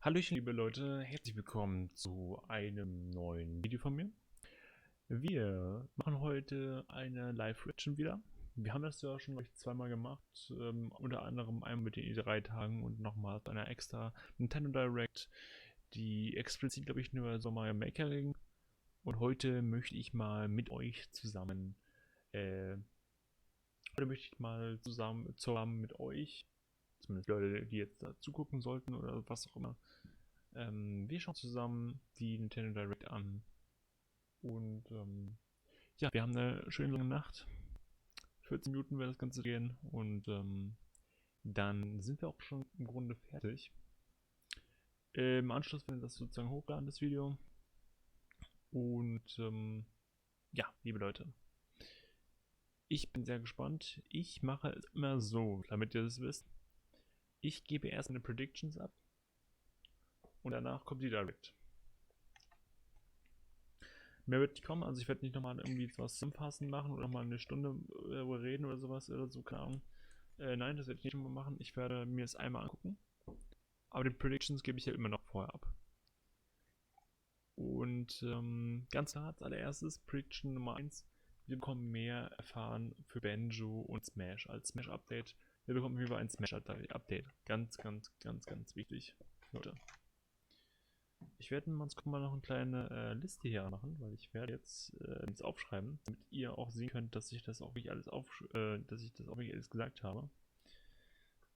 Hallöchen, liebe Leute, herzlich willkommen zu einem neuen Video von mir. Wir machen heute eine Live-Reaction wieder. Wir haben das ja schon gleich zweimal gemacht, unter anderem einmal mit den E3-Tagen und nochmal bei einer extra Nintendo Direct, die explizit, glaube ich, nur so Mario Maker ging. Und heute möchte ich mal mit euch zusammen, zusammen mit euch, zumindest Leute, die jetzt da zugucken sollten oder was auch immer, wir schauen zusammen die Nintendo Direct an. Und ja, wir haben eine schöne lange Nacht. 14 Minuten wird das Ganze gehen. Und dann sind wir auch schon im Grunde fertig. Im Anschluss werden wir das sozusagen hochladen, das Video. Und ja, liebe Leute. Ich bin sehr gespannt. Ich mache es immer so, damit ihr das wisst. Ich gebe erst meine Predictions ab. Und danach kommt die Direct. Mehr wird nicht kommen, also ich werde nicht nochmal irgendwie was zusammenfassen machen oder mal eine Stunde reden oder sowas oder so, keine Ahnung. Nein, das werde ich nicht nochmal machen. Ich werde mir es einmal angucken. Aber die Predictions gebe ich ja immer noch vorher ab. Und ganz klar als allererstes, Prediction Nummer 1. Wir bekommen mehr erfahren für Banjo und Smash als Smash-Update. Wir bekommen über ein Smash-Update. Ganz wichtig, Leute. Ich werde mal noch eine kleine Liste hier machen, weil ich werde jetzt nichts aufschreiben, damit ihr auch sehen könnt, dass ich das auch wirklich alles gesagt habe.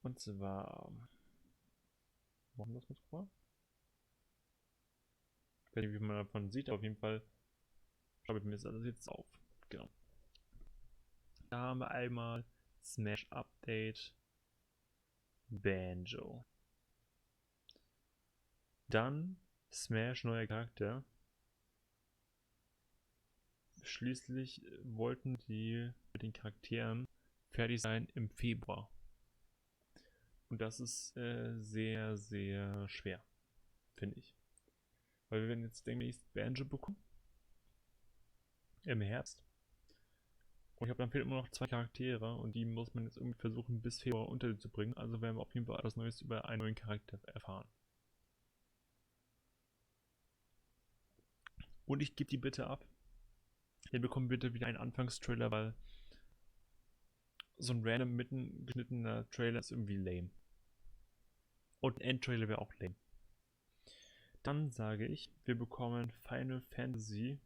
Und zwar machen wir das mal vor. Ich weiß nicht, wie man davon sieht, aber auf jeden Fall schreibe ich mir das alles jetzt auf. Genau. Da haben wir einmal Smash Update Banjo. Dann Smash neuer Charakter. Schließlich wollten die mit den Charakteren fertig sein im Februar. Und das ist sehr schwer, finde ich. Weil wir werden jetzt demnächst Banjo bekommen. Im Herbst. Und ich habe dann fehlen immer noch 2 Charaktere und die muss man jetzt irgendwie versuchen bis Februar unterzubringen. Also werden wir auf jeden Fall etwas Neues über einen neuen Charakter erfahren. Und ich gebe die bitte ab. Wir bekommen bitte wieder einen Anfangstrailer, weil so ein random mitten geschnittener Trailer ist irgendwie lame. Und ein Endtrailer wäre auch lame. Dann sage ich, wir bekommen Final Fantasy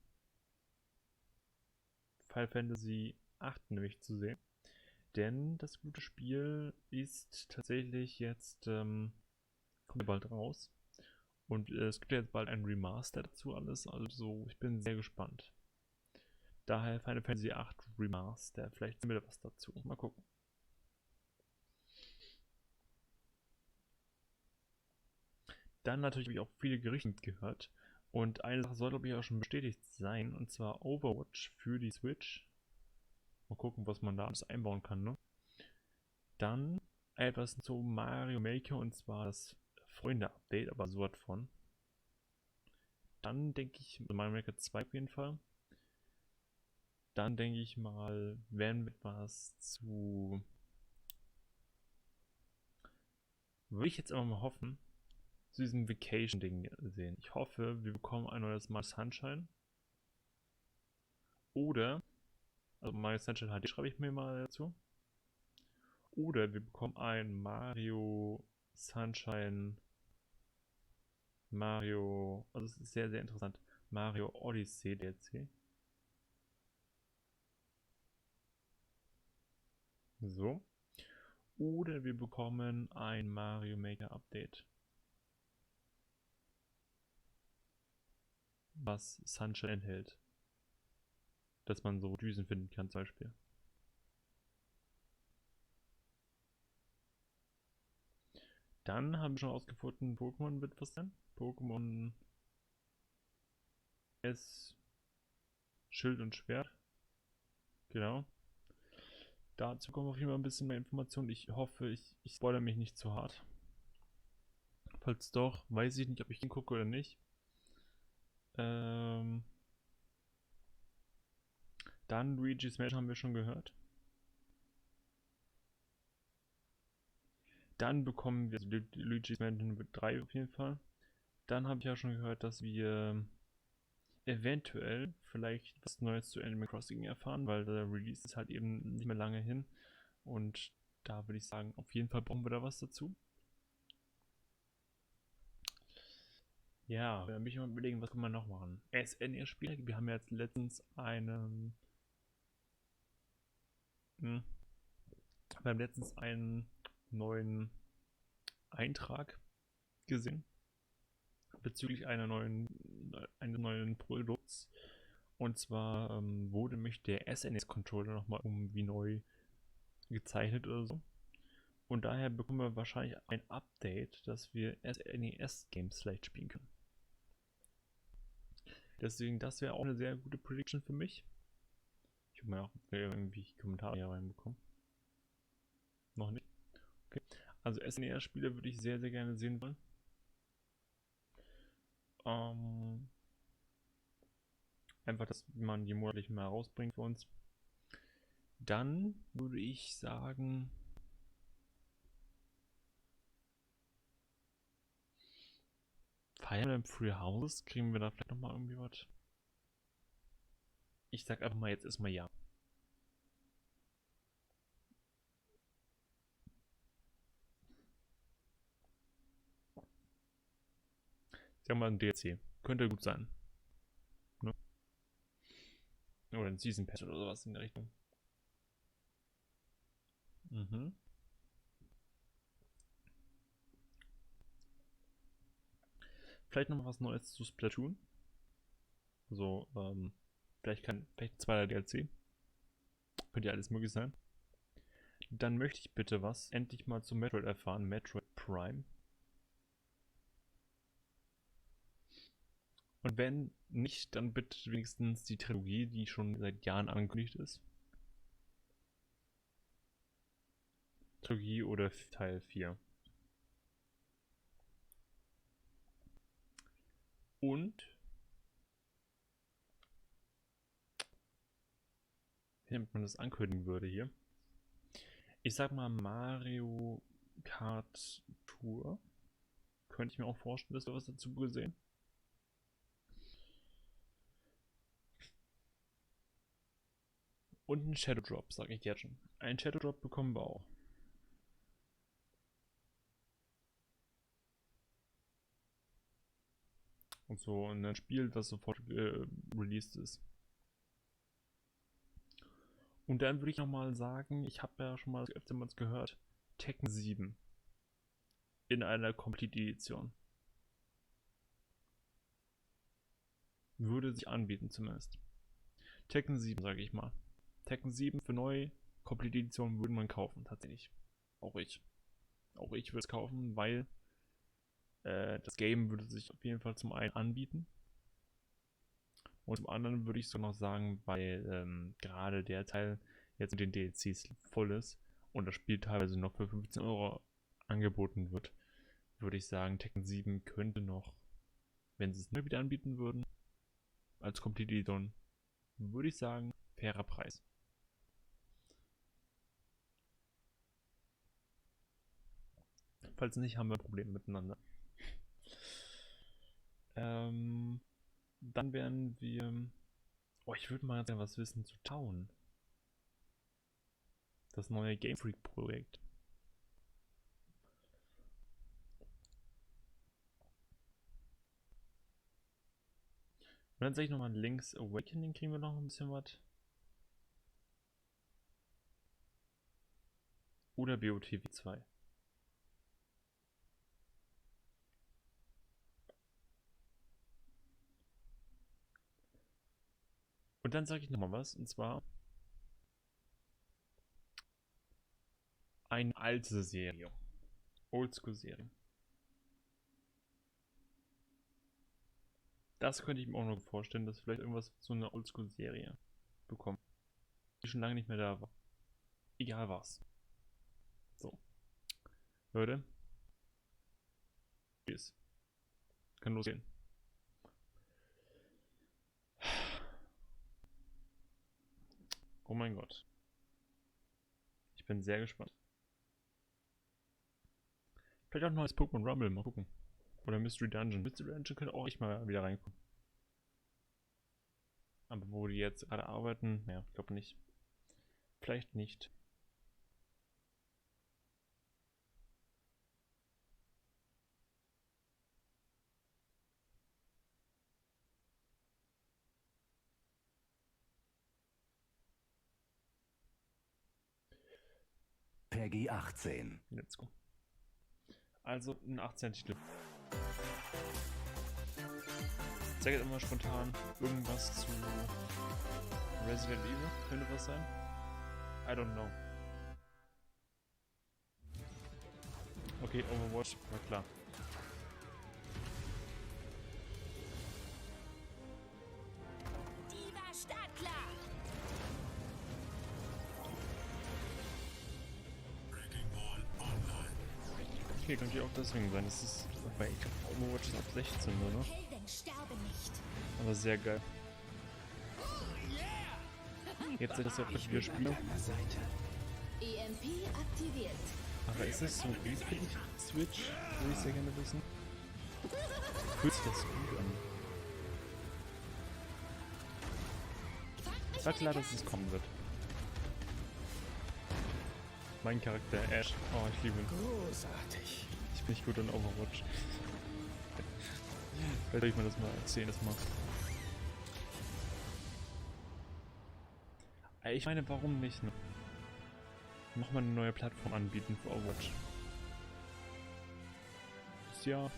8 nämlich zu sehen. Denn das gute Spiel ist tatsächlich jetzt, kommt bald raus. Und es gibt ja jetzt bald ein Remaster dazu alles. Also ich bin sehr gespannt. Daher Final Fantasy 8 Remaster. Vielleicht sehen wir da was dazu. Mal gucken. Dann natürlich habe ich auch viele Gerüchte gehört. Und eine Sache soll, glaube ich, auch schon bestätigt sein. Und zwar Overwatch für die Switch. Mal gucken, was man da alles einbauen kann, ne? Dann etwas zu Mario Maker, und zwar das Freunde-Update, aber so was von. Dann denke ich, Mario Maker 2 auf jeden Fall. Dann denke ich mal, werden wir was zu... Würde ich jetzt aber mal hoffen, zu diesem Vacation-Ding sehen. Ich hoffe, wir bekommen ein neues Mario Sunshine. Oder, also Mario Sunshine HD schreibe ich mir mal dazu. Oder wir bekommen ein Mario Sunshine also es ist sehr interessant, Mario Odyssey DLC. So. Oder wir bekommen ein Mario Maker Update, was Sunshine enthält. Dass man so Düsen finden kann zum Beispiel. Dann haben wir schon ausgefunden, Pokémon wird was sein. Pokémon S Schild und Schwert. Genau. Dazu kommen auf jeden Fall ein bisschen mehr Informationen. Ich hoffe, ich spoilere mich nicht zu hart. Falls doch, weiß ich nicht, ob ich hingucke oder nicht. Dann Luigi's Mansion haben wir schon gehört. Dann bekommen wir Luigi's Mansion 3 auf jeden Fall. Dann habe ich ja schon gehört, dass wir eventuell vielleicht was Neues zu Animal Crossing erfahren, weil der Release ist halt eben nicht mehr lange hin. Und da würde ich sagen, auf jeden Fall brauchen wir da was dazu. Ja, dann bin ich mal überlegen, was können wir noch machen. SNES-Spiele, wir haben ja jetzt letztens einen neuen Eintrag gesehen bezüglich eines neuen Produkts. Und zwar wurde nämlich der SNES-Controller nochmal irgendwie neu gezeichnet oder so. Und daher bekommen wir wahrscheinlich ein Update, dass wir SNES-Games vielleicht spielen können. Deswegen, das wäre auch eine sehr gute Prediction für mich. Ich habe mal auch irgendwie Kommentare hier reinbekommen. Noch nicht. Okay. Also SNES-Spiele würde ich sehr, sehr gerne sehen wollen. Einfach, dass man die monatlich mal rausbringt für uns. Dann würde ich sagen, Fire Emblem Three Houses, kriegen wir da vielleicht nochmal irgendwie was? Ich sag einfach mal jetzt erstmal ja. Ich sag mal ein DLC. Könnte gut sein. Ne? Oder ein Season Pass oder sowas in der Richtung. Mhm. Vielleicht noch was Neues zu Splatoon. So, vielleicht ein zweiter DLC. Könnte ja alles möglich sein. Dann möchte ich bitte was endlich mal zu Metroid erfahren. Metroid Prime. Und wenn nicht, dann bitte wenigstens die Trilogie, die schon seit Jahren angekündigt ist. Trilogie oder Teil 4. Und wie man das ankündigen würde hier. Ich sag mal Mario Kart Tour. Könnte ich mir auch vorstellen, dass wir was dazu gesehen. Und ein Shadow Drop, sage ich jetzt schon. Ein Shadow Drop bekommen wir auch. Und so ein Spiel, das sofort released ist. Und dann würde ich nochmal sagen, ich habe ja schon mal öfters gehört, Tekken 7 in einer Complete Edition. Würde sich anbieten zumindest. Tekken 7, sage ich mal. Tekken 7 für neue Complete Edition würde man kaufen, tatsächlich. Auch ich. Auch ich würde es kaufen, weil das Game würde sich auf jeden Fall zum einen anbieten. Und zum anderen würde ich so noch sagen, weil gerade der Teil jetzt mit den DLCs voll ist und das Spiel teilweise noch für 15 Euro angeboten wird, würde ich sagen, Tekken 7 könnte noch, wenn sie es neu wieder anbieten würden, als Complete Edition, würde ich sagen, fairer Preis. Falls nicht, haben wir ein Problem miteinander. Dann werden wir... Oh, ich würde mal gerne was wissen zu Town. Das neue Game Freak Projekt. Und dann sage ich nochmal Link's Awakening, kriegen wir noch ein bisschen was. Oder BOTW 2. Und dann sage ich nochmal was, und zwar eine alte Serie. Oldschool-Serie. Das könnte ich mir auch noch vorstellen, dass vielleicht irgendwas so eine Oldschool-Serie bekommt. Die schon lange nicht mehr da war. Egal was. So. Leute. Tschüss. Kann losgehen. Oh mein Gott. Ich bin sehr gespannt. Vielleicht auch ein neues Pokémon Rumble, mal gucken. Oder Mystery Dungeon. Mystery Dungeon könnte auch echt mal wieder reinkommen. Aber wo die jetzt gerade arbeiten, ja, ich glaube nicht. Vielleicht nicht. Peggy 18. Let's go. Also ein 18. Titel. Zeig jetzt immer spontan irgendwas zu Resident Evil. Könnte was sein? I don't know. Okay, Overwatch, war klar. Die war startklar. Okay, könnte ja auch deswegen sein. Das ist bei Overwatch ab 16, oder? Helden sterben nicht. Aber sehr geil. Jetzt ist das auch das Videospiel. EMP aktiviert. Aber ist es so wie für die Switch? Würde ich sehr gerne wissen. Fühlt sich das gut an? Es war klar, dass es kommen wird. Mein Charakter Ash. Oh, ich liebe ihn. Großartig. Ich bin nicht gut in Overwatch. Vielleicht soll ich mir das mal erzählen, das mal. Ich meine, warum nicht? Ne? Nochmal eine neue Plattform anbieten für Overwatch. Das Jahr.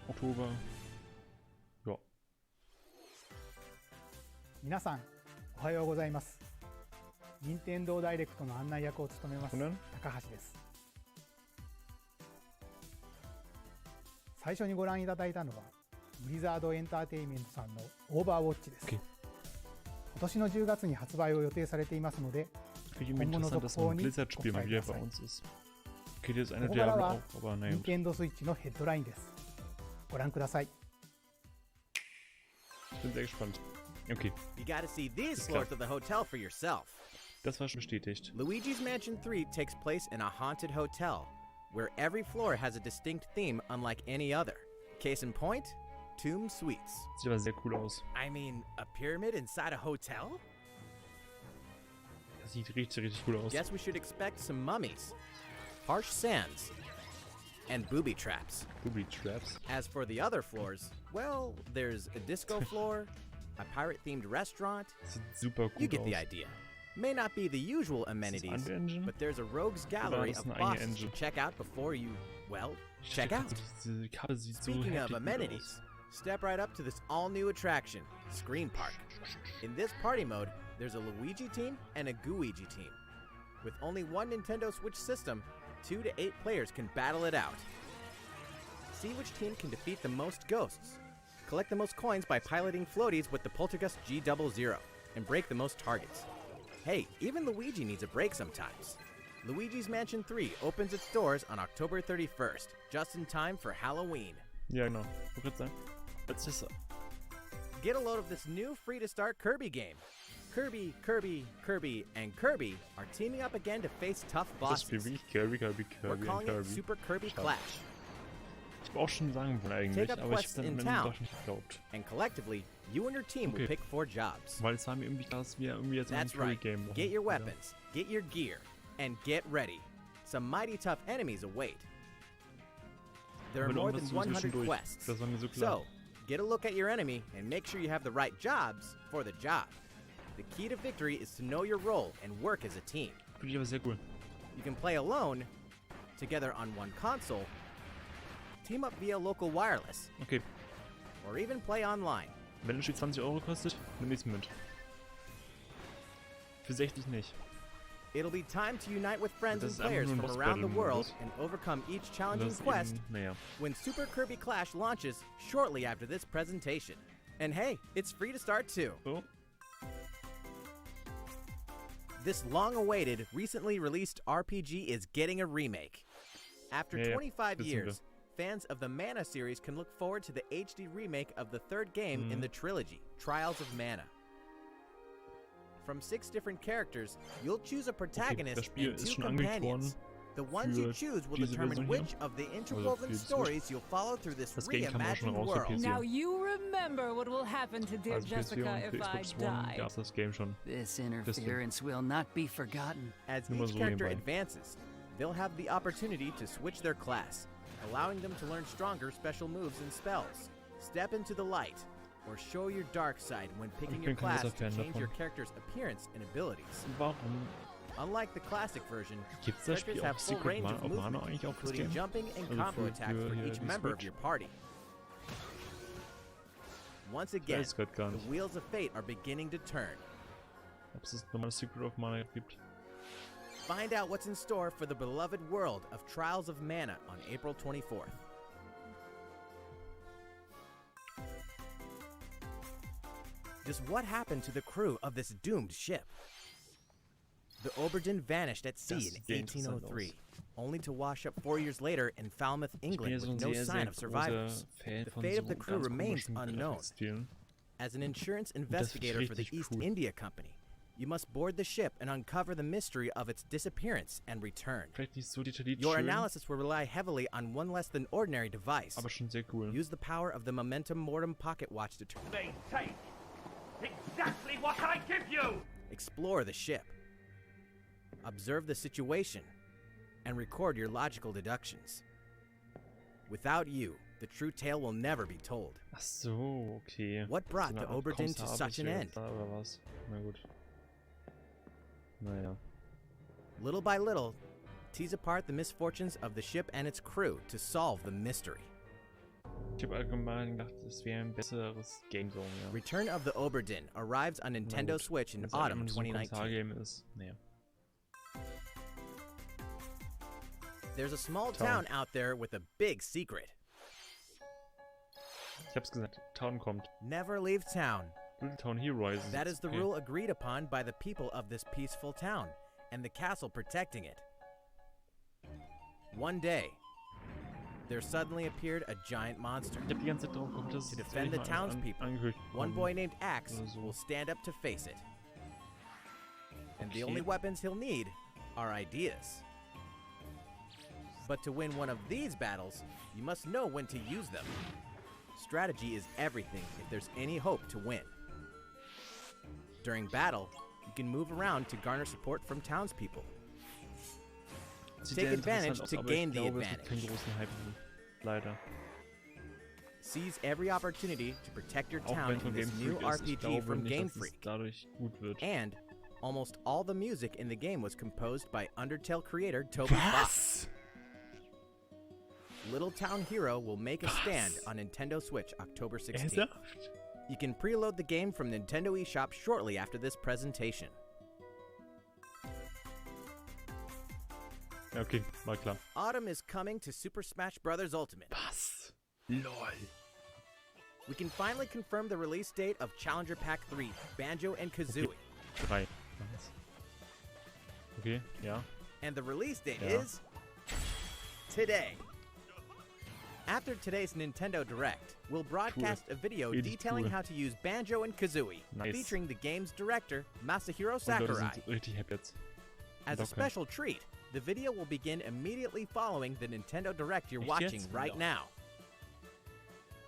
Oktober. Ja. 皆さん、おはようございます。任天堂ダイレクトの案内役を務めます高橋です。最初にご覧いただいたのはブリザードエンターテインメントさんのオーバーウォッチです。Okay. 今年の10月に発売を予定されていますので、 Finde ich immer interessant, dass ein Blizzard-Spiel mal wieder bei uns ist. Okay, das ist eine Diablo auch, aber naja. 任天堂スイッチのヘッドラインです。ご覧ください。 Ich bin sehr gespannt. Okay, You gotta see these Ist klar. floors of the hotel for yourself. das war schon bestätigt. Luigi's Mansion 3 takes place in a haunted hotel, where every floor has a distinct theme unlike any other. Case in point, Tomb Suites. Sieht aber sehr cool aus. I mean, a pyramid inside a hotel? Das sieht richtig, richtig cool aus. Guess we should expect some mummies, harsh sands, and booby traps. Booby Traps. As for the other floors, well, there's a disco floor, a pirate-themed restaurant. Sieht super You gut get aus. the idea. May not be the usual Ist das amenities, andere Engine? but there's a rogues gallery das of eine eigene bosses to Engine? check out before you, well, check out. Diese Karte sieht so Speaking of heftig gut amenities, aus. step right up to this all-new attraction, Screen Park. In this party mode, there's a Luigi team and a Gooigi team. With only one Nintendo Switch system, 2 to 8 players can battle it out. See which team can defeat the most ghosts. Collect the most coins by piloting floaties with the Poltergust G00 and break the most targets. Hey, even Luigi needs a break sometimes. Luigi's Mansion 3 opens its doors on October 31st, just in time for Halloween. Ja, genau. Ich wollte gerade sagen. Das ist Get a load of this new free-to-start Kirby game. Kirby, Kirby, Kirby, and Kirby are teaming up again to face tough das Spiel bosses. wirklich Kirby, Kirby, We're Kirby und calling it Kirby. Super Kirby Schade. Clash. Ich habe auch schon sagen wollen eigentlich, Take up aber ich quests habe dann in am Ende town. doch nicht geglaubt. And collectively, you and your team will Okay. pick 4 jobs. Weil es war mir irgendwie klar, dass wir irgendwie jetzt ein That's right. Kirby-Game Get your brauchen. weapons, get your gear, and get ready. Some mighty tough enemies await. There are Aber more irgendwas than 100 zwischendurch. quests. Das war mir so klar. So, get a look at your enemy and make sure you have the right jobs for the job. The key to victory is to know your role and work as a team. Finde ich aber sehr cool. You can play alone, together on one console, team up via local wireless, Okay, or even play online. wenn das Spiel 20 Euro kostet, nehme ich es mit. Für 60 nicht. It'll be time to unite with friends Das and ist einfach players nur ein from Boss around the Battle world Modus. and overcome each Und challenging das ist quest eben, naja. when Super Kirby Clash launches shortly after this presentation. And hey, it's free to start too. So, This long-awaited, recently released RPG is getting a remake. After Ja, ja, 25 wissen years, fans of the Mana series can look forward to the HD remake of the third game in the trilogy, Trials of Mana. From 6 different characters, you'll choose a okay, protagonist das Spiel and ist 2 schon angekündigt worden. companions. The ones you choose will determine which of the interwoven stories you'll follow through this reimagined world. Now you remember what will happen to dear Jessica if I die. Gab's das Game schon. This interference will not be forgotten. As each character advances, they'll have the opportunity to switch their class, allowing them to learn stronger special moves and spells, step into the light, or show your dark side when picking your class to change your character's appearance and abilities. Warum Unlike the classic version, gibt's das characters Spiel have auf full Secret range of Mana movement, eigentlich auf das including Game? jumping and Also combo attacks for hier each die member of Switch? your party. Once Ich again, weiß grad gar the nicht, wheels of fate are beginning to turn. ob es das normale Secret of Mana gibt. Find out what's in store for the beloved world of Trials of Mana on April 24th. Just what happened to the crew of this doomed ship? The Oberdin vanished at sea in 1803, only to wash up 4 years later in Falmouth, England, with no sign of survivors. The fate of the crew remains unknown. As an insurance investigator for the East India Company, you must board the ship and uncover the mystery of its disappearance and return. Vielleicht nicht so detailliert Your schön, analysis will rely heavily on one less than ordinary device. aber schon sehr cool. Use the power of the Momentum Mortem pocket watch to They take exactly what I give you! explore the ship, observe the situation, and record your logical deductions. Without you, the true tale will never be told. Ach so, okay. What brought So the eine Art Oberdin to such an Kommissar end? oder was? Na gut. Naja. Little by little, tease apart the misfortunes of the ship and its crew to solve the mystery. Ich habe allgemein gedacht, es wäre ein besseres Game so, ja. Return of the Oberdin arrives on Na Nintendo gut. Switch in Wenn's autumn einmal so ein 2019. Kommissar-Game ist, naja. There's a small Town. town out there with a big secret. Ich hab's gesagt, Town kommt. Never leave town. Little Town Here rises. That is the Okay. rule agreed upon by the people of this peaceful town, and the castle protecting it. One day, there suddenly appeared a giant monster. Ich hab die ganze Zeit drauf gehofft, dass To es defend the endlich mal townspeople, angekündigt one kommt. boy named Axe oder so. will stand up to face it. And the Okay. only weapons he'll need are ideas. But to win one of these battles, you must know when to use them. Strategy is everything if there's any hope to win. During battle, you can move around to garner support from townspeople. Sieht Take sehr advantage interessant aus, to aber gain ich the glaube, es gibt keinen advantage. großen Hype drin. Leider. Seize every opportunity to protect your Auch town wenn in von this Game new Freak ist. Ich RPG glaube from nicht, Game dass es Freak. dadurch gut wird. And almost all the music in the game was composed by Undertale creator Toby Fox. Little Town Hero will make a stand on Nintendo Switch October 16th. Ernsthaft? You can preload the game from Nintendo eShop shortly after this presentation. Ja, okay, war klar. Autumn is coming to Super Smash Bros. Ultimate. Was? LOL. We can finally confirm the release date of Challenger Pack 3, Banjo and Kazooie. 3. Nice. Okay, ja. And the release date Yeah. is today. After today's Nintendo Direct, we'll broadcast a video Richtig detailing cool. how to use Banjo and Kazooie, Nice. featuring the game's director, Masahiro Und Leute Sakurai. sind richtig happy jetzt. As a Okay. special treat, the video will begin immediately following the Nintendo Direct you're Echt watching jetzt? right Ja. now.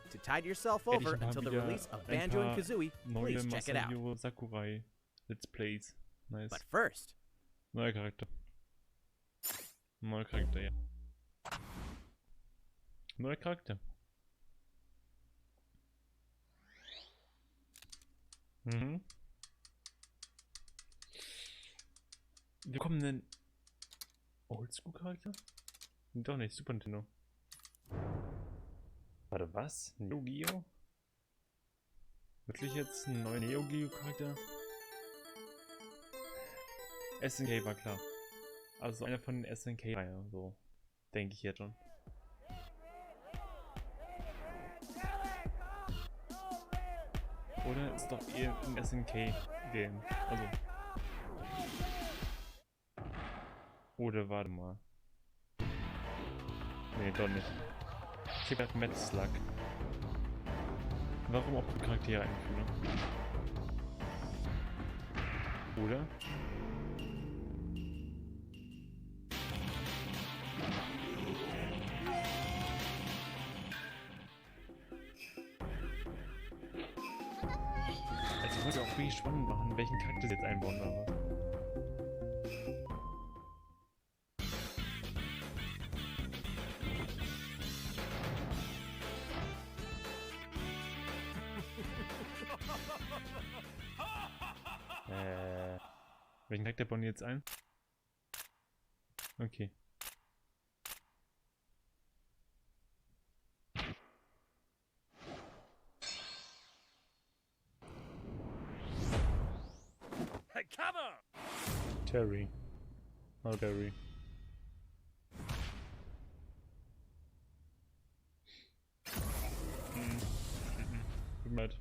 To tide yourself Endlich over mal until the wieder release of ein Banjo and paar Kazooie, Neue please check it out. Masahiro Sakurai Let's Plays. Nice. But first, Neuer Charakter. Neuer Charakter, ja. Neuer Charakter. Mhm. Wir kommen einen Oldschool-Charakter? Doch nicht, Super Nintendo. Warte, was? Neo Geo? Wirklich jetzt ein neuer Neo Geo-Charakter? SNK war klar. Also einer von den SNK-Reihen, so. Denke ich jetzt schon. Oder ist doch eher ein SNK-Game. Also. Oder warte mal. Nee, doch nicht. Ich hab gedacht Mad Slug. Warum auch Charaktere einführen? Oder? sollte auch wirklich spannend machen, welchen Charakter sie jetzt einbauen, aber. Welchen Charakter bauen die jetzt ein? Okay. Cover! Terry. Mulberry. Tut mir leid.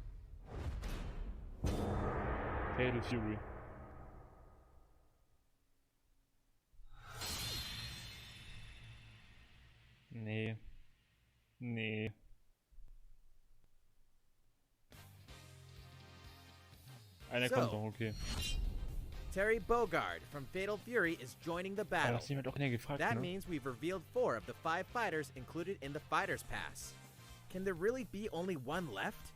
Fatal Fury. Nee. Nee. Einer kommt doch, okay. Terry Bogard from Fatal Fury is joining the battle. Das jemand auch gefragt, That ne? means we've revealed 4 of the 5 fighters included in the Fighters Pass. Can there really be only one left?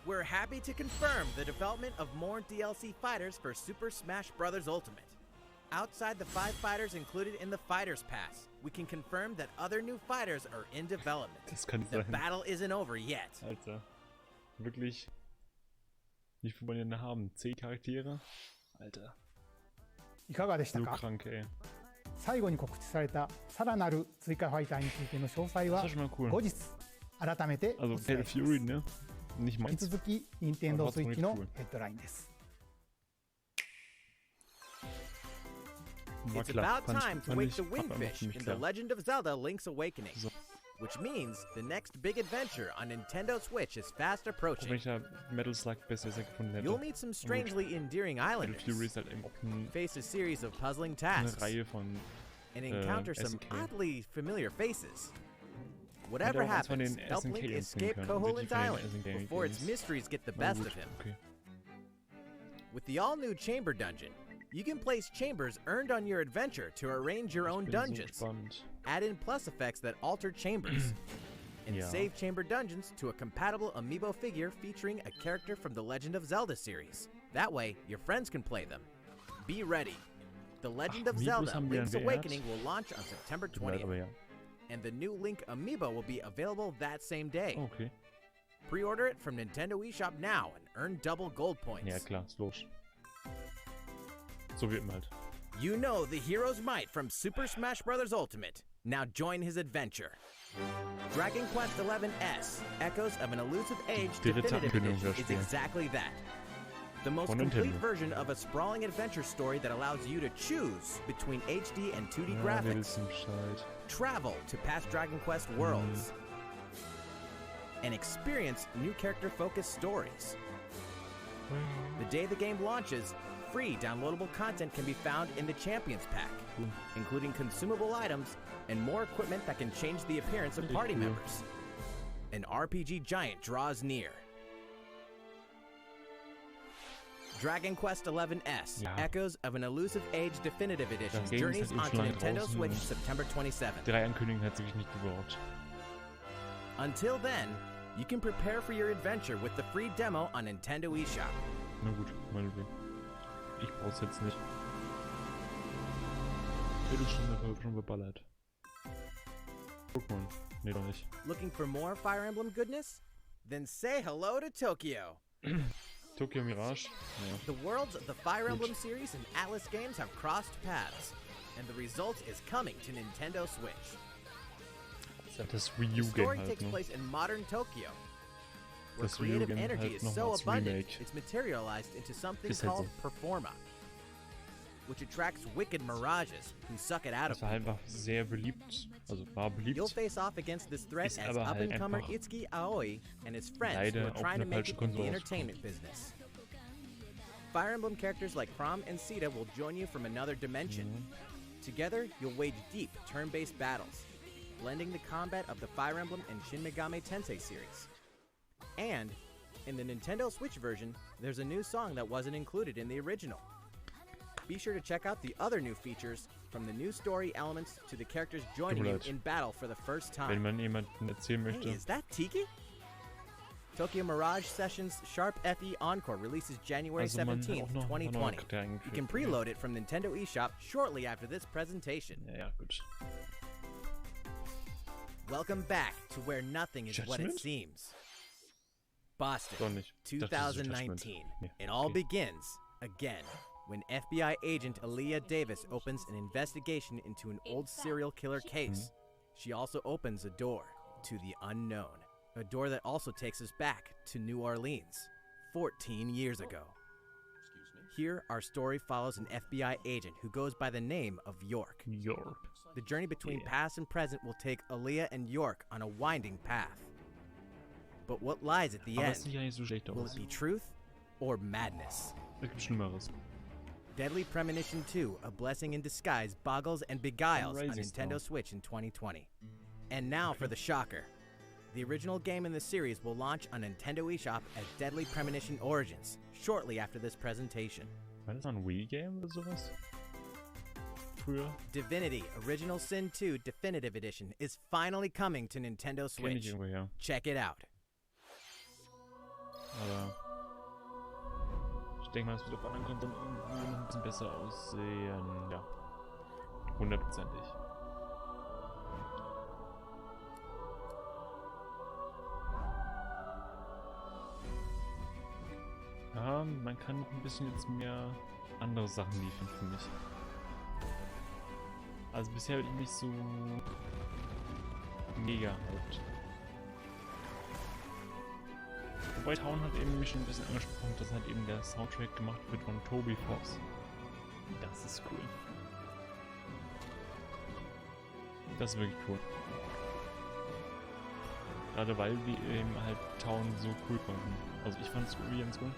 We're happy to confirm the development of more DLC fighters for Super Smash Bros. Ultimate. Outside the 5 fighters included in the Fighters Pass, we can confirm that other new fighters are in development. Das kann The sein. battle isn't over yet. Alter. Wirklich. Wie viel wollen wir denn haben? 10 Charaktere? Alter. いかがでした So か krank, ey. 最後に告知されたさらなる追加ファイターについての詳細 Das は war schon mal cool. 後日改めてお Also 伝 Fatal えしま Fury, す。 ne? Nicht 引き meins. 続き任天堂 Aber スイッチ trotzdem の cool. ヘッドラインです。 War It's klar. about Fand time ich, to fand wake ich, the war einfach Windfish ziemlich in The klar. Legend of Zelda Link's Awakening. So. Which means the next big adventure on Nintendo Switch is fast Auch wenn approaching. ich da Metal Slug besser gefunden hätte. You'll meet some strangely endearing Fatal islanders, Fury ist halt eben auch face a series of puzzling eine tasks, Reihe von and encounter some SNK. oddly familiar faces. Whatever Hätte auch eins von happens, den help SNK Link Games escape nehmen können. Koholint Wirklich von den Island SNK before its Games. mysteries get the Na best gut, of him. okay. With the all-new Chamber Dungeon, you can place chambers earned on your adventure to arrange your own Ich bin so dungeons, gespannt. add in plus effects that alter chambers, and Ja. save chamber dungeons to a compatible amiibo figure featuring a character from the Legend of Zelda series. That way, your friends can play them. Be ready. The Legend of Amiibos Zelda haben wir Link's einen Wert. Awakening will launch on September Tut mir leid, 20th, aber ja. and the new Link amiibo will be available that same day. Oh, okay. Pre-order it from Nintendo eShop now and earn double gold points. Ja, klar, ist logisch. So wie immer halt. You know the hero's might from Super Smash Bros. Ultimate. Now join his adventure. Dragon Quest XI-S, Echoes of an Elusive Age dritte Definitive Ankündigung Edition für das is Spiel. exactly that. The most Von complete Nintendo. version of a sprawling adventure story that allows you to choose between HD and 2D Ja, wir graphics, wissen Bescheid. travel to past Dragon Quest worlds, and experience new character-focused stories. The day the game launches, free downloadable content can be found in the Champions Pack, including consumable items and more equipment that can change the appearance of party cool. members. An RPG giant draws near. Dragon Quest XI-S, Ja. Echoes of an Elusive Age Definitive Edition, Das Game ist journeys halt eben onto schon lange Nintendo draußen Switch und September 27th. 3 Ankündigungen hat es wirklich nicht gebraucht. Until then, you can prepare for your adventure with the free demo on Nintendo eShop. Na gut, meinetwegen. Ich brauch's jetzt nicht. Viertelstunde habe schon beballert. Pokémon. Nee, doch nicht. Looking for more Fire Emblem goodness? Then say hello to Tokyo. Tokyo Mirage? Ja. The worlds of the Fire Emblem series and Atlas games have crossed paths, and the result is coming to Nintendo Switch. Das ist halt das Wii The U Game story halt, takes ne? place in modern Tokyo, where Das Wii U creative Game energy halt is noch so als abundant Remake. it's materialized into something Ist halt called Performa, which attracts wicked mirages who suck it out of Das war people. einfach sehr beliebt. Also war beliebt. You'll face off against this threat Ist as aber halt up-and-comer einfach Itsuki Aoi and his friends who leider are auf trying to eine make falsche it in the Konsole entertainment business. Fire Emblem characters like Chrom and Sita will join you from another dimension. Together, you'll wage deep, turn-based battles, blending the combat of the Fire Emblem and Shin Megami Tensei series. And, in the Nintendo Switch version, there's a new song that wasn't included in the original. Be sure to check out the other new features from the new story elements to the characters joining you in battle for the first time. Wenn man jemanden erzählen möchte. Hey, is that Tiki? Tokyo Mirage Sessions Sharp FE Encore releases January 17th, 2020. You can preload it from Nintendo eShop shortly after this presentation. Ja, gut. Welcome back to where nothing is what it seems. Boston, 2019. It all begins again when FBI agent Aaliyah Davis opens an investigation into an old serial killer case. She also opens a door to the unknown. A door that also takes us back to New Orleans, 14 years ago. Here, our story follows an FBI agent who goes by the name of York. The journey between past and present will take Aaliyah and York on a winding path. But what lies at the end? Will it be truth or madness? Deadly Premonition 2, A Blessing in Disguise, boggles and beguiles on Nintendo Switch in 2020. And now for the shocker. The original game in the series will launch on Nintendo eShop as Deadly Premonition Origins, shortly after this presentation. War das ein Wii-Game oder sowas? Früher? Divinity Original Sin 2 Definitive Edition is finally coming to Nintendo Switch. Check it out. Aber ich denke mal, es wird auf anderen Konsolen irgendwie noch ein bisschen besser aussehen. Ja, 100%ig. Ja, man kann noch ein bisschen jetzt mehr andere Sachen liefern für mich. Also bisher bin ich nicht so mega hyped. Wobei Town hat eben mich schon ein bisschen angesprochen, dass halt eben der Soundtrack gemacht wird von Toby Fox. Das ist cool. Das ist wirklich cool. Gerade weil wir eben halt Town so cool fanden. Also ich fand es irgendwie ganz cool.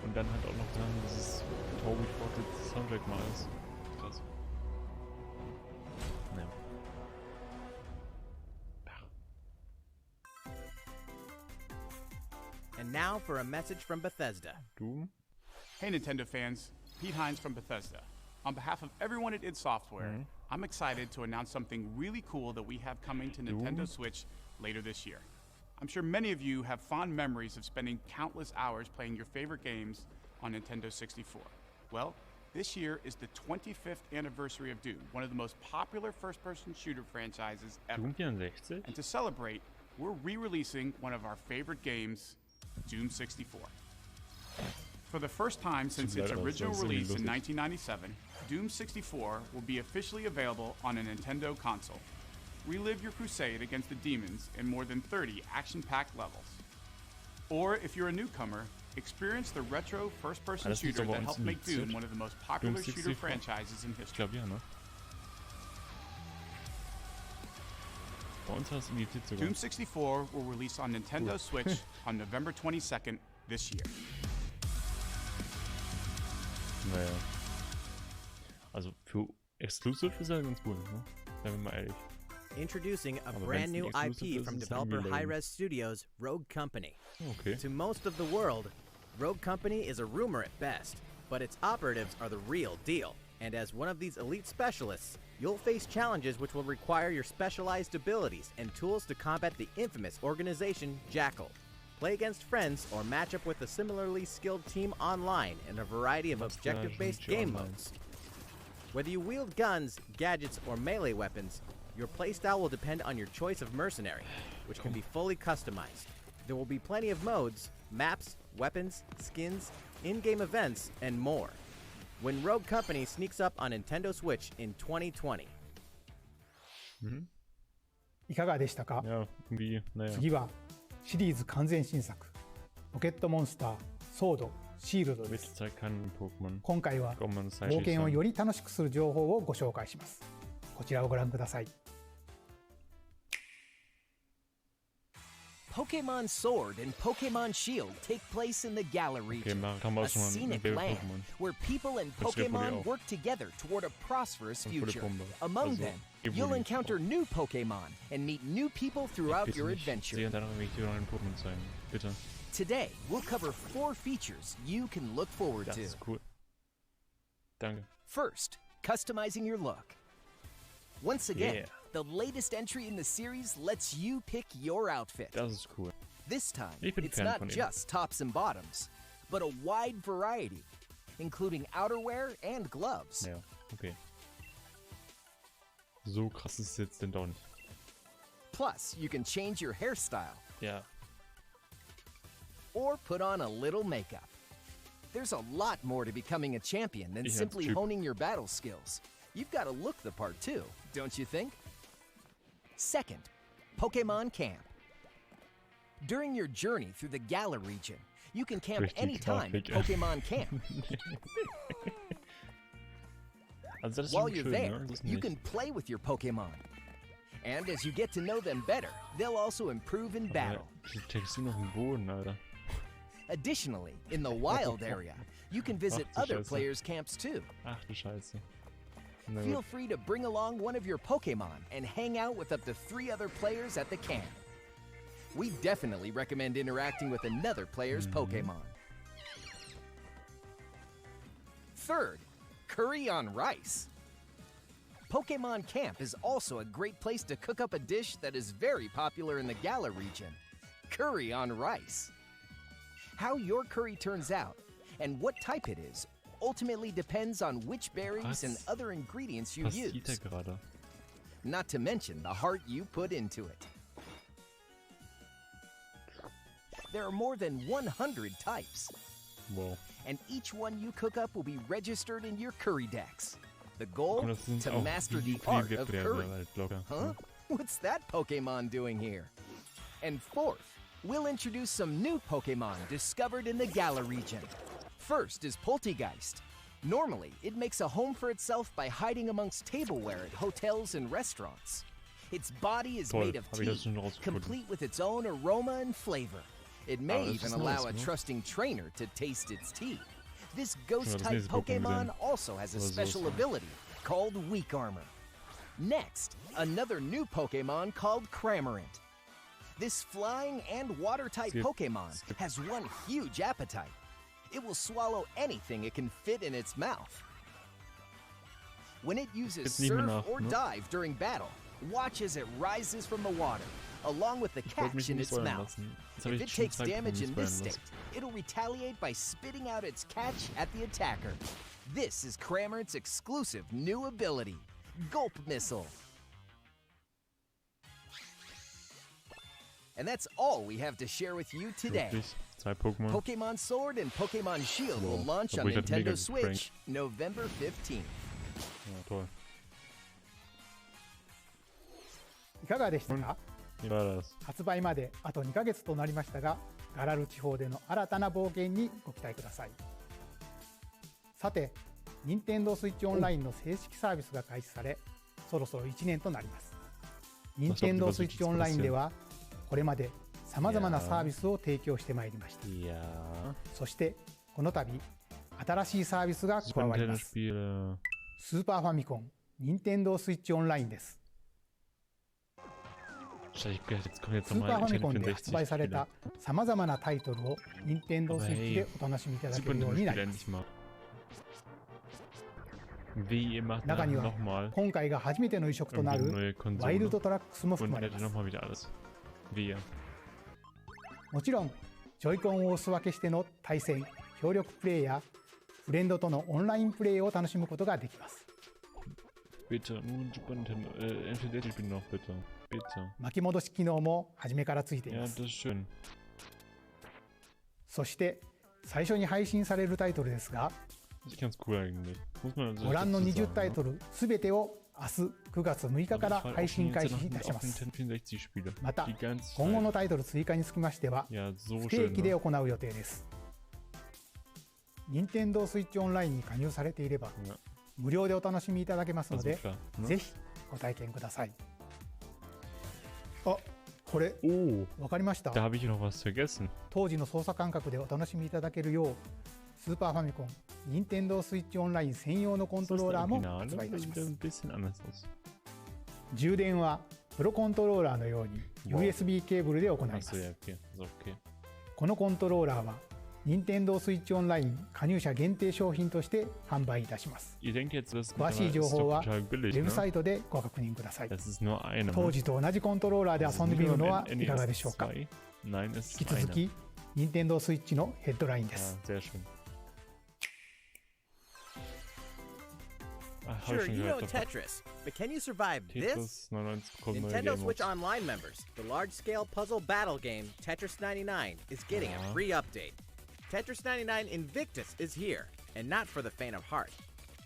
Und dann halt auch noch dran, dass es Toby Fox Soundtrack mal ist. Krass. Naja. And now for a message from Bethesda. Du? Hey Nintendo fans, Pete Hines from Bethesda. On behalf of everyone at id Software, I'm excited to announce something really cool that we have coming to Nintendo Switch later this year. I'm sure many of you have fond memories of spending countless hours playing your favorite games on Nintendo 64. Well, this year is the 25th anniversary of Doom, one of the most popular first-person shooter franchises ever. Doom 64? And to celebrate, we're re-releasing one of our favorite games, Doom 64. For the first time since its original release in 1997, Doom 64 will be officially available on a Nintendo console. Relive your crusade against the demons in more than 30 action-packed levels. Or if you're a newcomer, experience the retro first-person shooter that helped make Doom one of the most popular shooter franchises in history. Doom 64 will release on Nintendo Switch on November 22nd this year. Naja. Also für Exclusive ist er ganz cool, ne? Seien wir mal ehrlich. Introducing a brand new IP from developer Hi-Rez Studios, Rogue Company. Okay. To most of the world, Rogue Company is a rumor at best, but its operatives are the real deal. And as one of these elite specialists, you'll face challenges which will require your specialized abilities and tools to combat the infamous organization Jackal. Play against friends or match up with a similarly skilled team online in a variety of objective-based game modes. Whether you wield guns, gadgets, or melee weapons, your playstyle will depend on your choice of mercenary, which can be fully customized. There will be plenty of modes, maps, weapons, skins, in-game events, and more. When Rogue Company sneaks up on Nintendo Switch in 2020. いかがでしたか？ Ja, irgendwie, naja. 次はシリーズ完全新作ポケットモンスターソードシールドです。今回は冒険をより楽しくする情報をご紹介します。こちらをご覧ください。Pokemon Sword and Pokemon Shield take place in the Galar region, a scenic land where people and Pokemon work together toward a prosperous future. Among them, you'll encounter new Pokemon and meet new people throughout your adventure. Today, we'll cover 4 features you can look forward to. Cool. Danke. First, customizing your look. Once again, the latest entry in the series lets you pick your outfit. Das ist cool. This time, it's not just tops and bottoms, but a wide variety, including outerwear and gloves. Ja, okay. So krass ist es jetzt denn doch nicht. Plus, you can change your hairstyle. Ja. Or put on a little makeup. There's a lot more to becoming a champion than simply honing your battle skills. You've got to look the part too, don't you think? Second, Pokemon Camp. During your journey through the Galar region, you can camp anytime at Pokemon Camp. While you're there, you can play with your Pokemon. And as you get to know them better, they'll also improve in battle. Additionally, in the wild area, you can visit other players' camps too. Ach du Scheiße. Feel free to bring along one of your Pokemon and hang out with up to 3 other players at the camp. We definitely recommend interacting with another player's Pokemon. Third, curry on rice. Pokemon Camp is also a great place to cook up a dish that is very popular in the Galar region, curry on rice. How your curry turns out and what type it is ultimately depends on which berries and other ingredients you use. Not to mention the heart you put into it. There are more than 100 types. Whoa. And each one you cook up will be registered in your curry decks. The goal? To master the art of curry. Huh? What's that Pokemon doing here? And fourth, we'll introduce some new Pokemon discovered in the Galar region. First is Poltegeist. Normally, it makes a home for itself by hiding amongst tableware at hotels and restaurants. Its body is made of tea, complete with its own aroma and flavor. It may even allow a trusting trainer to taste its tea. This ghost-type Pokemon also has a special ability called Weak Armor. Next, another new Pokemon called Cramorant. This flying and water-type Pokemon has one huge appetite. It will swallow anything it can fit in its mouth. When it uses surf or dive during battle, watch as it rises from the water, along with the catch in its mouth. If it takes damage in this state, it'll retaliate by spitting out its catch at the attacker. This is Cramorant's exclusive new ability, Gulp Missile. And that's all we have to share with you today. Pokemon Sword and Pokemon Shield will launch on Nintendo Switch November 15th. いかがでしたか？発売まであと2ヶ月となりましたが、ガラル地方での新たな冒険にご期待ください。さて、Nintendo Switch Online の正式サービスが開始され、そろそろ1年となります。Nintendo Switch Online では、これまでさまざまなサービスを提供してまいりました。そして、この度、新しいサービスが加わります。スーパーファミコン Nintendo Switch Online です。スーパーファミコンで発売されたさまざまなタイトルを Nintendo Switch でお楽しみいただけるようになります。中には今回が初めての移植となるワイルドトラックスも含まれます。もちろんジョイコンをお裾分けしての対戦、協力プレイやフレンドとのオンラインプレイを楽しむことができます。巻き戻し機能も初めからついています。そして最初に配信されるタイトルですが、ご覧の20タイトルすべてを明日9月6日から配信開始いたします。また今後のタイトル追加につきましては不定期で行う予定です。Nintendo Switch Online に加入されていれば無料でお楽しみいただけますので、ぜひご体験ください。あ、これわかりました。当時の操作感覚でお楽しみいただけるよう、スーパーファミコン Nintendo Switch Online 専用のコントローラーも発売いたします。充電はプロコントローラーのように USB ケーブルで行います。このコントローラーは任天堂スイッチオンライン加入者限定商品として販売いたします。詳しい情報はウェブサイトでご確認ください。当時と同じコントローラーで遊んでみるのはいかがでしょうか。引き続き任天堂スイッチのヘッドラインです。Sure, you know Tetris, but can you survive this? Nintendo Switch Online members, the large-scale puzzle battle game Tetris 99 is getting a free update. Tetris 99 Invictus is here, and not for the faint of heart.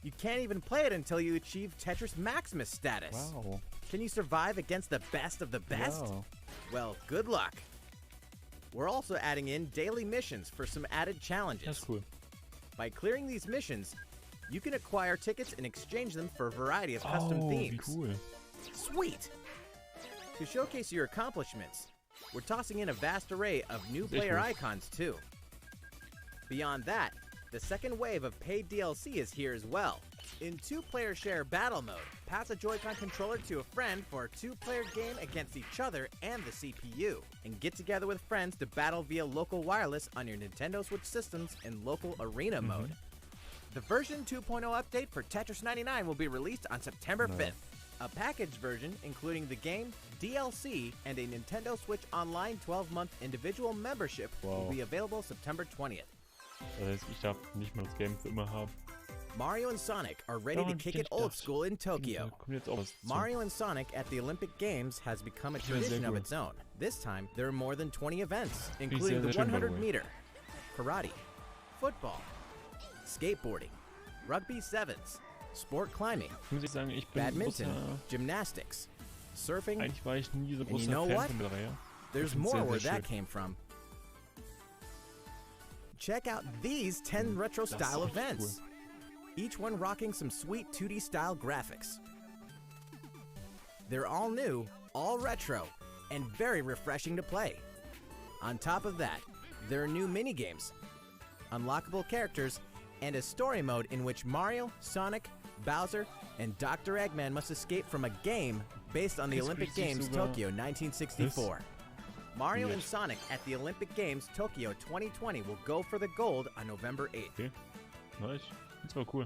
You can't even play it until you achieve Tetris Maximus status. Wow. Can you survive against the best of the best? Yeah. Well, good luck. We're also adding in daily missions for some added challenges. That's cool. By clearing these missions, you can acquire tickets and exchange them for a variety of custom themes. Cool. Sweet! To showcase your accomplishments, we're tossing in a vast array of new player icons too. Beyond that, the second wave of paid DLC is here as well. In 2-player share battle mode, pass a Joy-Con controller to a friend for a 2-player game against each other and the CPU, and get together with friends to battle via local wireless on your Nintendo Switch systems in local arena mode. The version 2.0 update for Tetris 99 will be released on September 5th. A packaged version, including the game, DLC, and a Nintendo Switch Online 12-month individual membership, will be available September 20th. Das heißt, ich darf nicht mal das Game für immer haben. Mario and Sonic are ready to kick it old school in Tokyo. Mario and Sonic at the Olympic Games has become a tradition of its own. This time, there are more than 20 events, including the 100-meter, karate, football, skateboarding, rugby sevens, sport climbing, badminton, gymnastics, surfing, and you know what? There's more where that came from. Check out these 10 retro-style events, each one rocking some sweet 2D-style graphics. They're all new, all retro, and very refreshing to play. On top of that, there are new minigames, unlockable characters, and a story mode in which Mario, Sonic, Bowser, and Dr. Eggman must escape from a game based on the Olympic Games Tokyo 1964. Mario and Sonic at the Olympic Games Tokyo 2020 will go for the gold on November 8th. Okay, nice. Das war cool.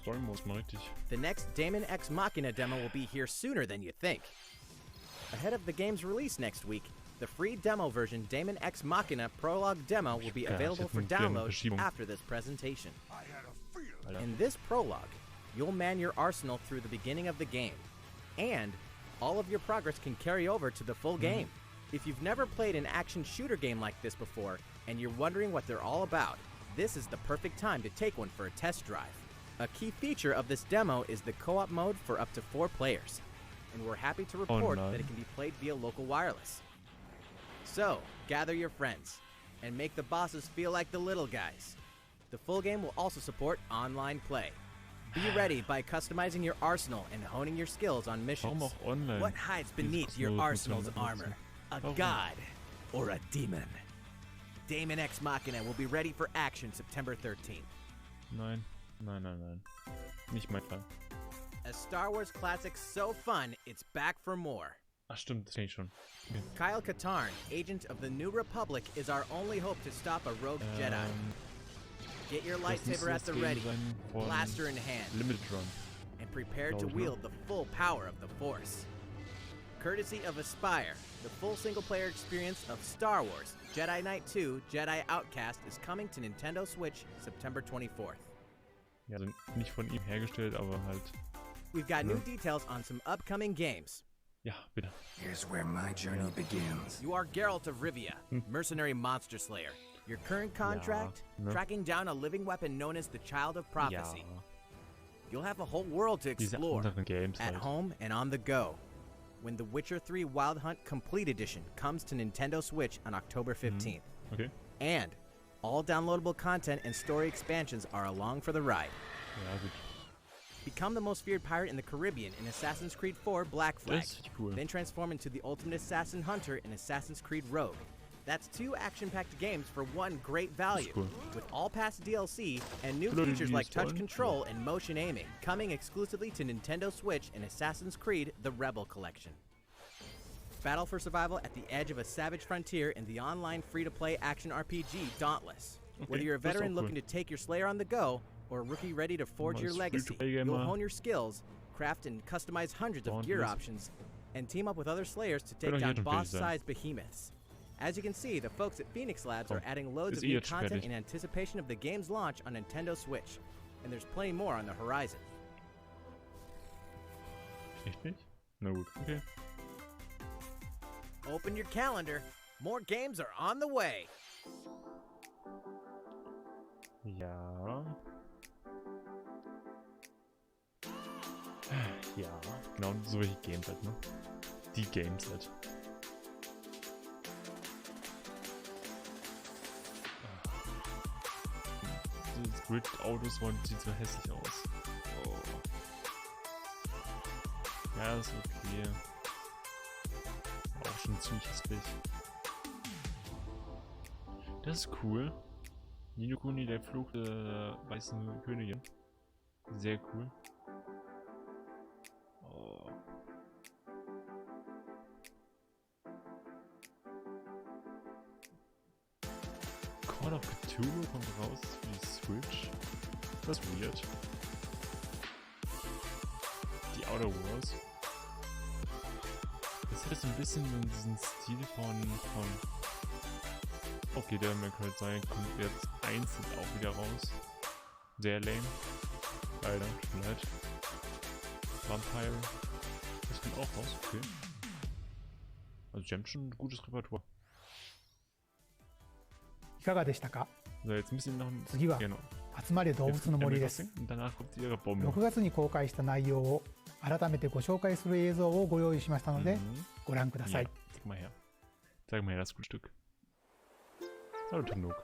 Story Mode mal richtig. The next Daemon X Machina demo will be here sooner than you think. Ahead of the game's release next week, the free demo version Daemon X Machina Prologue demo will be available for download after this presentation. In this prologue, you'll man your arsenal through the beginning of the game, and all of your progress can carry over to the full game. If you've never played an action shooter game like this before, and you're wondering what they're all about, this is the perfect time to take one for a test drive. A key feature of this demo is the co-op mode for up to 4 players, and we're happy to report that it can be played via local wireless. So, gather your friends, and make the bosses feel like the little guys. The full game will also support online play. Be ready by customizing your arsenal and honing your skills on missions. What hides beneath your arsenal's armor? A god or a demon? Daemon X Machina will be ready for action September 13th. Nein. Nicht mein Fall. A Star Wars classic so fun, it's back for more. Ach stimmt, das kenn ich schon. Okay. Kyle Katarn, agent of the New Republic, is our only hope to stop a rogue Jedi. Get your lightsaber at the ready, blaster in hand, and prepare to wield the full power of the Force. Courtesy of Aspire, the full single-player experience of Star Wars Jedi Knight 2 Jedi Outcast is coming to Nintendo Switch September 24th. Ja, also nicht von ihm hergestellt, aber halt. We've got new details on some upcoming games. Ja, bitte. Here's where my journey begins. You are Geralt of Rivia, mercenary monster slayer. Your current contract? Tracking down a living weapon known as the Child of Prophecy. You'll have a whole world to explore, at home and on the go, when The Witcher 3 Wild Hunt Complete Edition comes to Nintendo Switch on October 15th. Okay. And all downloadable content and story expansions are along for the ride. Ja, gut. Become the most feared pirate in the Caribbean in Assassin's Creed 4 Black Flag. Cool. Then transform into the ultimate assassin hunter in Assassin's Creed Rogue. That's 2 action-packed games for one great value, cool. with all-past DLC and new features like touch control and motion aiming, coming exclusively to Nintendo Switch in Assassin's Creed The Rebel Collection. battle for survival at the edge of a savage frontier in the online free-to-play action RPG Dauntless. Okay, Whether you're a veteran cool. looking to take your Slayer on the go, or a rookie ready to forge your legacy, you'll hone your skills, craft and customize hundreds of gear options, and team up with other Slayers to take down boss-sized behemoths. As you can see, the folks at Phoenix Labs are adding loads of new content in anticipation of the game's launch on Nintendo Switch, and there's plenty more on the horizon. Echt nicht? Na gut, okay. Open your calendar. More games are on the way. Ja. Ja, genau solche Games halt, ne? Die Games halt. Das Grid-Autos sieht so hässlich aus. Oh. Ja, ist okay. Auch schon ziemlich hässlich. Das ist cool. Ni no Kuni, der Fluch der weißen Königin. Sehr cool. Oh. Call of Cthulhu kommt raus für die Switch. Das ist weird. Die Outer Wars. Das hat jetzt ein bisschen diesen Stil von okay, der könnte sein, kommt jetzt einzeln auch wieder raus. Sehr lame. Leider, tut mir leid. Vampire. Das kommt auch raus, okay. Also die haben schon ein gutes Repertoire. いかがでしたか？ So, jetzt müssen wir noch ein... 次は、 Genau. 集まれ動物の森です。 Danach kommt ihre Bombe. 6月に公開した内容を改めてご紹介する映像をご用意しましたので、ご覧ください。 Ja, zeig mal her. Zeig mal her das Grundstück. Hallo Tanuk.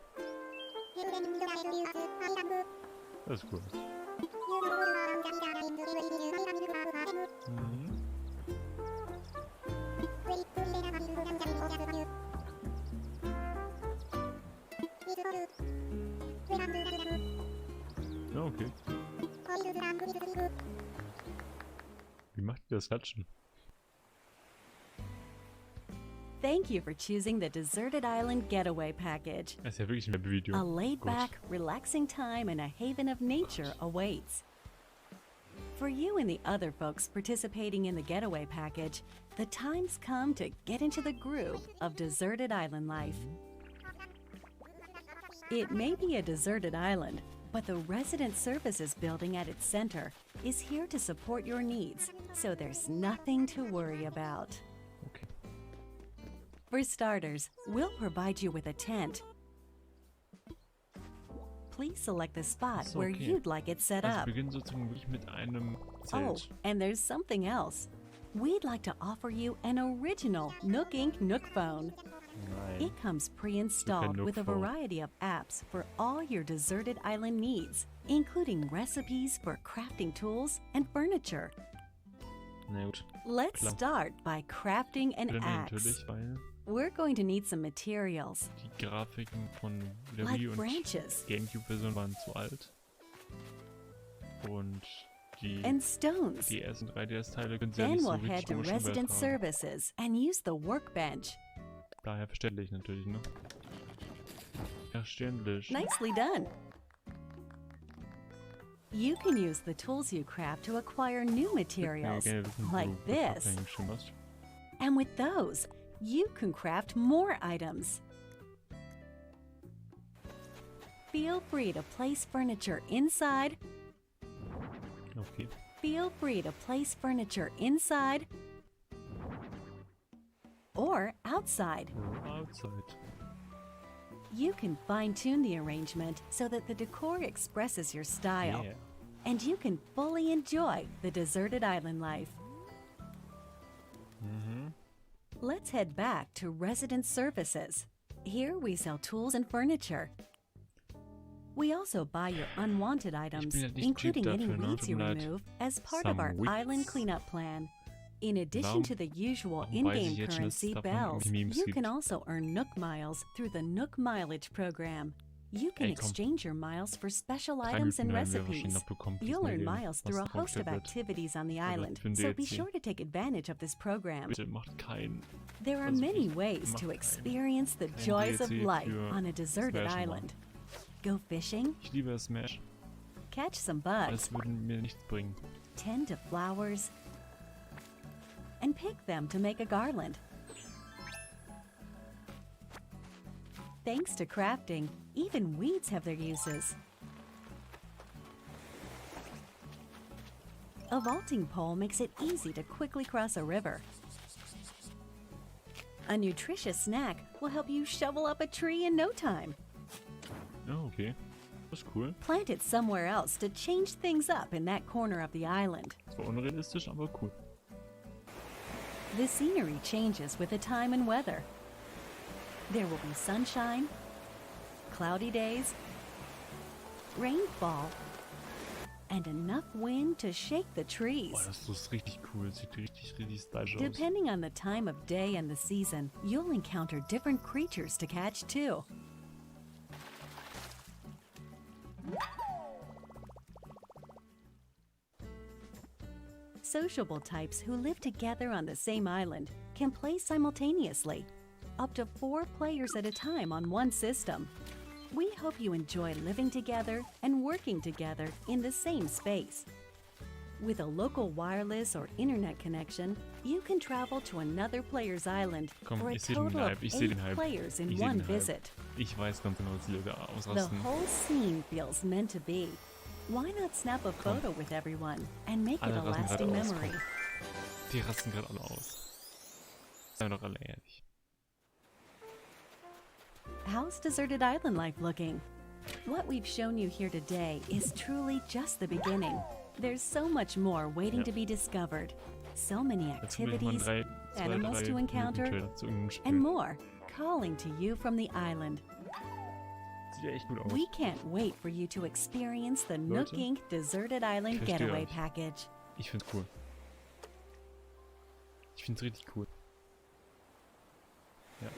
Das ist cool. Ja, okay. Wie macht ihr das Klatschen? Thank you for choosing the Deserted Island Getaway Package. Das ist ja wirklich ein Webvideo. A laid-back, relaxing time and a haven of nature awaits. For you and the other folks participating in the Getaway Package, the time's come to get into the groove of deserted island life. It may be a deserted island, but the Resident Services building at its center is here to support your needs, so there's nothing to worry about. Okay. For starters, we'll provide you with a tent. Please select the spot where you'd like it set up. Wir beginnen sozusagen wirklich mit einem Zelt. Oh, and there's something else. We'd like to offer you an original Nook Inc. Nook phone. Nein. It comes pre-installed with a variety of apps for all your deserted island needs, including recipes for crafting tools and furniture. Na gut. Let's start by crafting an axe. Natürlich, weil We're going to need some materials, die Grafiken von der like Wii und branches Gamecube-Version waren zu alt. Und die and stones. ersten 3DS-Teile können sie ja Then nicht so we'll head richtig to komisch Umwelt Resident haben. Services and use the workbench. Daher verständlich natürlich, ne? Verständlich. Nicely done. You can use the tools you craft to acquire new materials, like this. And with those, you can craft more items. Feel free to place furniture inside. Okay. Feel free to place furniture inside or outside. Outside. You can fine-tune the arrangement so that the decor expresses your style. Yeah. And you can fully enjoy the deserted island life. Let's head back to Resident Services. Here we sell tools and furniture. We also buy your unwanted items, including any weeds you remove, as part of our island cleanup plan. In addition to the usual in-game currency bells, you can also earn Nook Miles through the Nook Mileage program. You can exchange your miles for special items and recipes. You'll earn miles through a host of activities on the island, so be sure to take advantage of this program. There are many ways to experience the joys of life on a deserted island. Go fishing, Ich liebe Smash. catch some bugs, Das würde mir nichts bringen. tend to flowers, and pick them to make a garland. Thanks to crafting, even weeds have their uses. A vaulting pole makes it easy to quickly cross a river. A nutritious snack will help you shovel up a tree in no time. Oh, okay. Das ist cool. Plant it somewhere else to change things up in that corner of the island. Das war unrealistisch, aber cool. The scenery changes with the time and weather. There will be sunshine, cloudy days, rainfall, and enough wind to shake the trees. Boah, das ist richtig cool. Sieht richtig stylisch aus. Depending on the time of day and the season, you'll encounter different creatures to catch too. Sociable types who live together on the same island can play simultaneously, up to 4 players at a time on one system. We hope you enjoy living together and working together in the same space. With a local wireless or internet connection, you can travel to another player's island for a total of 8 players in one visit. Ich weiß ganz genau, dass die Leute The ausrasten. whole scene feels meant to be. Why not snap a photo with everyone and make it a lasting memory? Die rasten gerade alle aus. Seien wir doch alle ehrlich. How's Deserted Island life looking? What we've shown you here today is truly just the beginning. There's so much more waiting to be discovered. So many activities, animals to encounter, and more calling to you from the island. Sieht ja echt gut aus. We can't wait for you to experience the Nook Inc. Deserted Island Verstehe Getaway euch. Package. Ich find's cool. Ich find's richtig cool. Ja.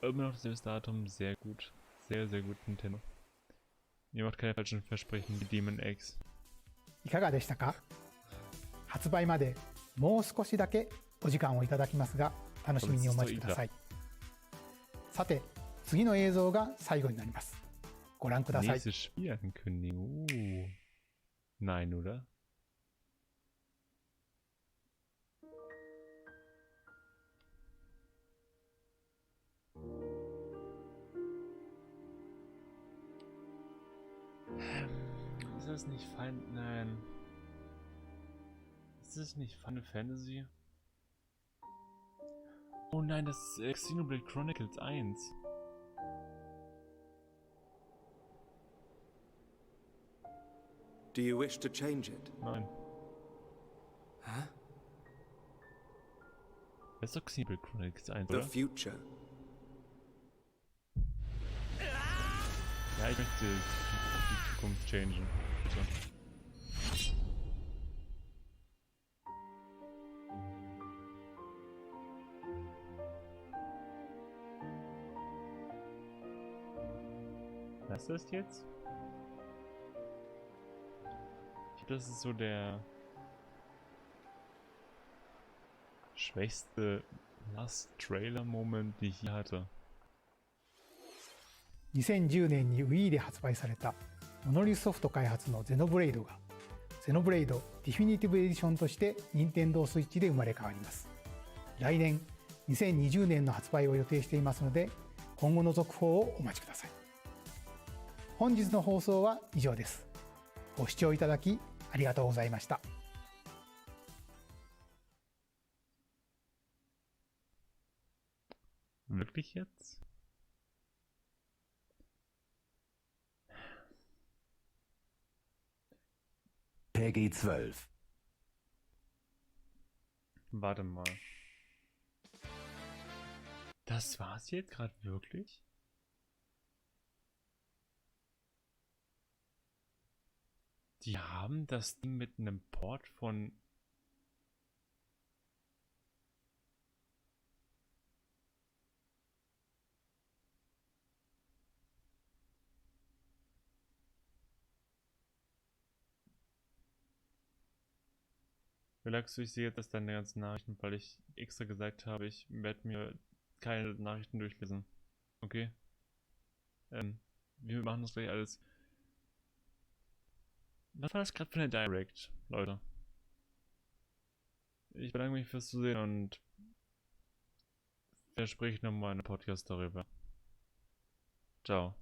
Immer noch dasselbe Datum, sehr gut. Sehr gut, Nintendo. Ihr macht keine falschen Versprechen wie Demon X. いかがでしたか？発売までもう少しだけお時間をいただきますが、楽しみにお待ちください。さて、次の映像が最後になります。ご覧ください。 Nächste Spielankündigung. Nein, oder? Ist das nicht Nein. Ist das nicht Final Fantasy? Oh nein, das ist Xenoblade Chronicles 1. Do you wish to change it? Nein. Huh? Das ist doch Xenoblade Chronicles 1, The oder? future. Ja, ich möchte die Zukunft changen. Bitte. Was ist das jetzt? Ich glaube, das ist so der schwächste Last-Trailer-Moment, den ich hier hatte. 2010年に Wii で発売されたモノリスソフト開発のゼノブレイドがゼノブレイドディフィニティブエディションとして任天堂スイッチで生まれ変わります。来年2020年の発売を予定していますので、今後の続報をお待ちください。本日の放送は以上です。ご視聴いただきありがとうございました。Wirklich jetzt? Peggy 12. Warte mal. Das war's jetzt gerade wirklich? Die haben das Ding mit einem Port von... Relax, ich sehe jetzt deine ganzen Nachrichten, weil ich extra gesagt habe, ich werde mir keine Nachrichten durchlesen. Okay? Wir machen das gleich alles. Was war das gerade für eine Direct, Leute? Ich bedanke mich fürs Zusehen und verspreche nochmal einen Podcast darüber. Ciao.